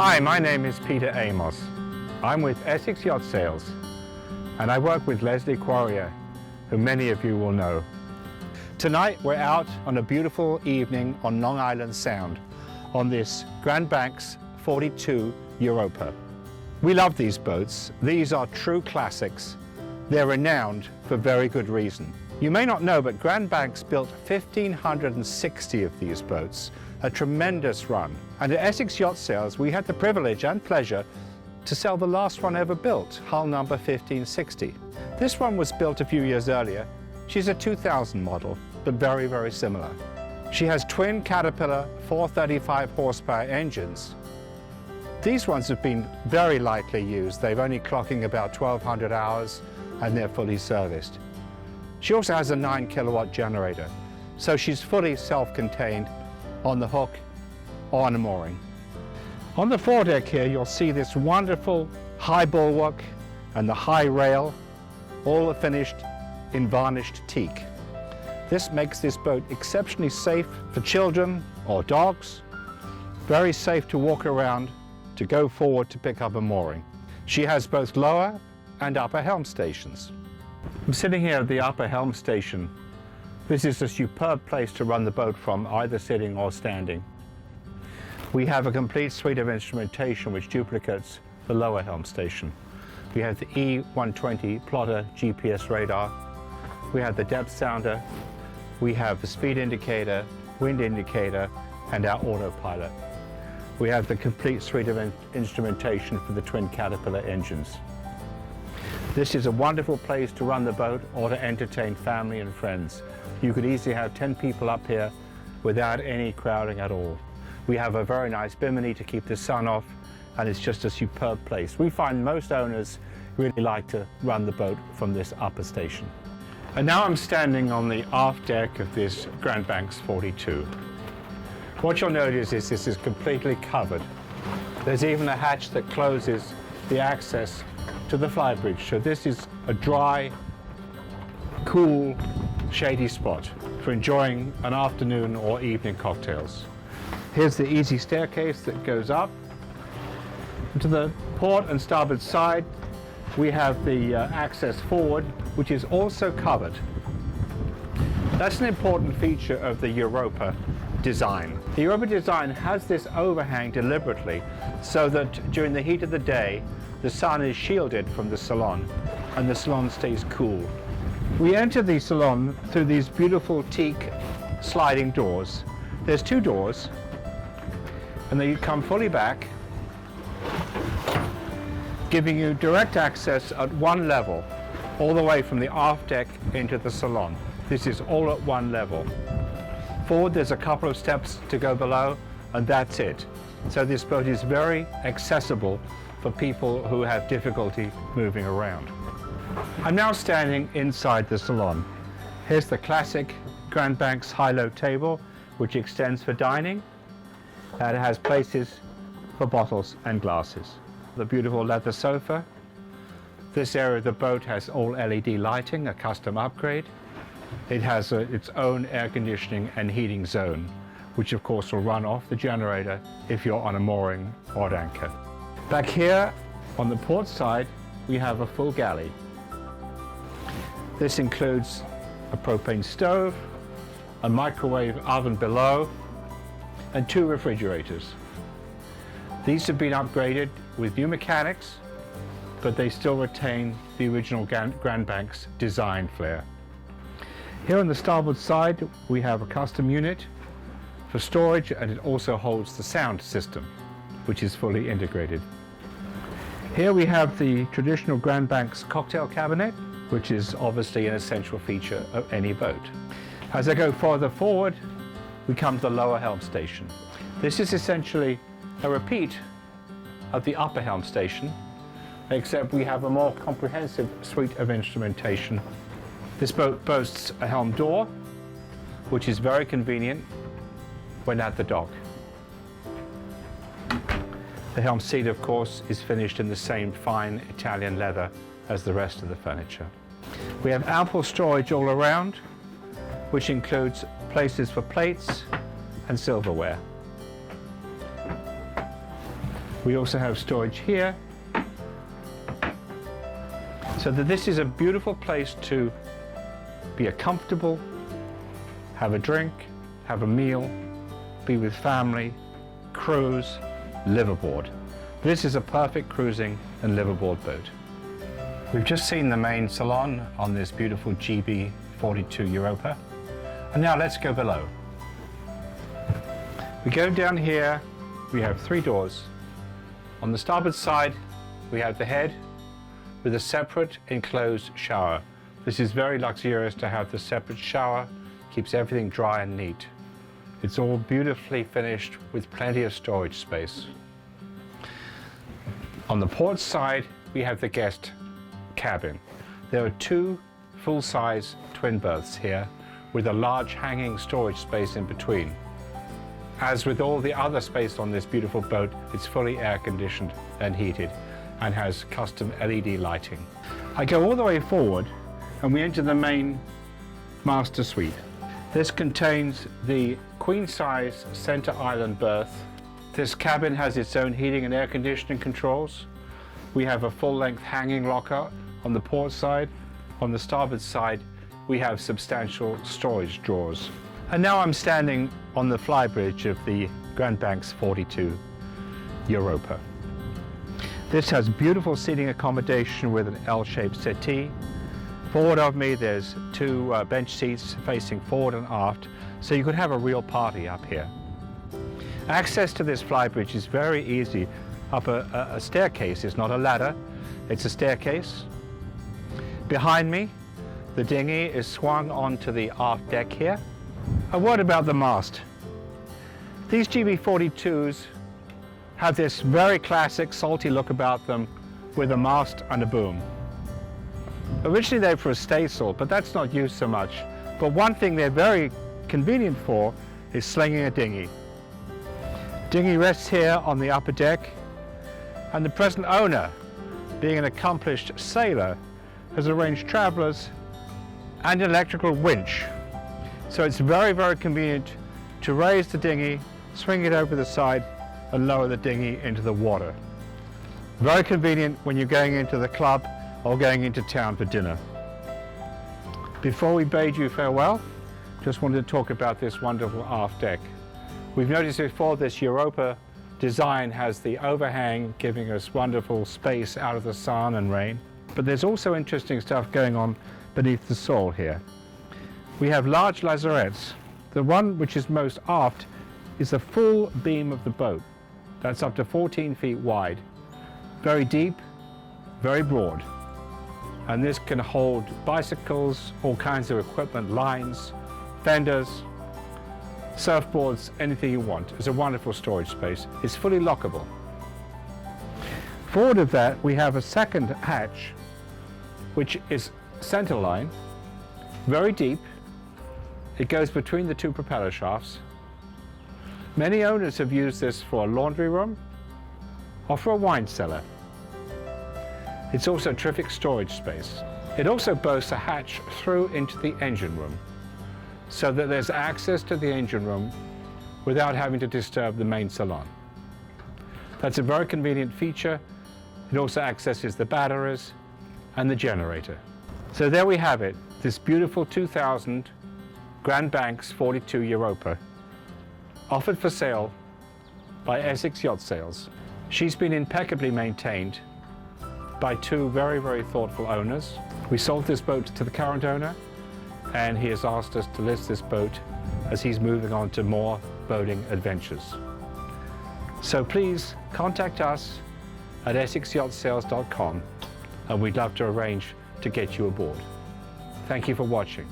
Hi, my name is Peter Amos. I'm with Essex Yacht Sales, and I work with Leslie Quarrier, who many of you will know. Tonight we're out on a beautiful evening on Long Island Sound on this Grand Banks 42 Europa. We love these boats. These are true classics. They're renowned for very good reason. You may not know, but Grand Banks built 1,560 of these boats, a tremendous run. And at Essex Yacht Sales, we had the privilege and pleasure to sell the last one ever built, hull number 1560. This one was built a few years earlier. She's a 2000 model, but very, very similar. She has twin Caterpillar 435 horsepower engines. These ones have been very lightly used. They've only clocking about 1,200 hours, and they're fully serviced. She also has a 9 kilowatt generator, so she's fully self-contained on the hook or on a mooring. On the foredeck here, you'll see this wonderful high bulwark and the high rail, all finished in varnished teak. This makes this boat exceptionally safe for children or dogs, very safe to walk around, to go forward to pick up a mooring. She has both lower and upper helm stations. I'm sitting here at the upper helm station. This is a superb place to run the boat from, either sitting or standing. We have a complete suite of instrumentation which duplicates the lower helm station. We have the E120 plotter GPS radar. We have the depth sounder. We have the speed indicator, wind indicator, and our autopilot. We have the complete suite of instrumentation for the twin Caterpillar engines. This is a wonderful place to run the boat or to entertain family and friends. You could easily have 10 people up here without any crowding at all. We have a very nice bimini to keep the sun off, and it's just a superb place. We find most owners really like to run the boat from this upper station. And now I'm standing on the aft deck of this Grand Banks 42. What you'll notice is this is completely covered. There's even a hatch that closes the access to the flybridge. So this is a dry, cool, shady spot for enjoying an afternoon or evening cocktails. Here's the easy staircase that goes up. To the port and starboard side, we have the access forward, which is also covered. That's an important feature of the Europa design. The Europa design has this overhang deliberately so that during the heat of the day, the sun is shielded from the salon and the salon stays cool. We enter the salon through these beautiful teak sliding doors. There's two doors, and they come fully back, giving you direct access at one level, all the way from the aft deck into the salon. This is all at one level. Forward, there's a couple of steps to go below, and that's it. So this boat is very accessible for people who have difficulty moving around. I'm now standing inside the salon. Here's the classic Grand Banks high-low table, which extends for dining, and it has places for bottles and glasses. The beautiful leather sofa. This area of the boat has all LED lighting, a custom upgrade. It has its own air conditioning and heating zone, which of course will run off the generator if you're on a mooring or at anchor. Back here on the port side, we have a full galley. This includes a propane stove, a microwave oven below, and two refrigerators. These have been upgraded with new mechanics, but they still retain the original Grand Banks design flair. Here on the starboard side, we have a custom unit for storage, and it also holds the sound system, which is fully integrated. Here we have the traditional Grand Banks cocktail cabinet, which is obviously an essential feature of any boat. As I go further forward, we come to the lower helm station. This is essentially a repeat of the upper helm station, except we have a more comprehensive suite of instrumentation. This boat boasts a helm door, which is very convenient when at the dock. The helm seat, of course, is finished in the same fine Italian leather as the rest of the furniture. We have ample storage all around, which includes places for plates and silverware. We also have storage here, so that this is a beautiful place to be comfortable, have a drink, have a meal, be with family, cruise, live aboard. This is a perfect cruising and live aboard boat. We've just seen the main salon on this beautiful GB42 Europa, and now let's go below. We go down here, we have 3 doors. On the starboard side, we have the head with a separate enclosed shower. This is very luxurious to have the separate shower, keeps everything dry and neat. It's all beautifully finished with plenty of storage space. On the port side, we have the guest cabin. There are 2 full-size twin berths here with a large hanging storage space in between. As with all the other space on this beautiful boat, it's fully air-conditioned and heated and has custom LED lighting. I go all the way forward and we enter the main master suite. This contains the queen-size center island berth. This cabin has its own heating and air conditioning controls. We have a full-length hanging locker on the port side. On the starboard side, we have substantial storage drawers. And now I'm standing on the flybridge of the Grand Banks 42 Europa. This has beautiful seating accommodation with an L-shaped settee. Forward of me, there's 2 bench seats facing forward and aft, so you could have a real party up here. Access to this flybridge is very easy up a staircase. It's not a ladder, it's a staircase. Behind me, the dinghy is swung onto the aft deck here. A word about the mast. These GB42s have this very classic salty look about them with a mast and a boom. Originally they were for a staysail, but that's not used so much. But one thing they're very convenient for is slinging a dinghy. Dinghy rests here on the upper deck, and the present owner, being an accomplished sailor, has arranged travelers and an electrical winch. So it's very, very convenient to raise the dinghy, swing it over the side, and lower the dinghy into the water. Very convenient when you're going into the club or going into town for dinner. Before we bade you farewell, just wanted to talk about this wonderful aft deck. We've noticed before this Europa design has the overhang giving us wonderful space out of the sun and rain, but there's also interesting stuff going on beneath the soil here. We have large lazarettes. The one which is most aft is the full beam of the boat. That's up to 14 feet wide, very deep, very broad. And this can hold bicycles, all kinds of equipment, lines, fenders, surfboards, anything you want. It's a wonderful storage space. It's fully lockable. Forward of that, we have a second hatch, which is centerline, very deep. It goes between the 2 propeller shafts. Many owners have used this for a laundry room or for a wine cellar. It's also a terrific storage space. It also boasts a hatch through into the engine room, so that there's access to the engine room without having to disturb the main salon. That's a very convenient feature. It also accesses the batteries and the generator. So there we have it, this beautiful 2000 Grand Banks 42 Europa, offered for sale by Essex Yacht Sales. She's been impeccably maintained by 2 very, very thoughtful owners. We sold this boat to the current owner, and he has asked us to list this boat as he's moving on to more boating adventures. So please contact us at essexyachtsales.com, and we'd love to arrange to get you aboard. Thank you for watching.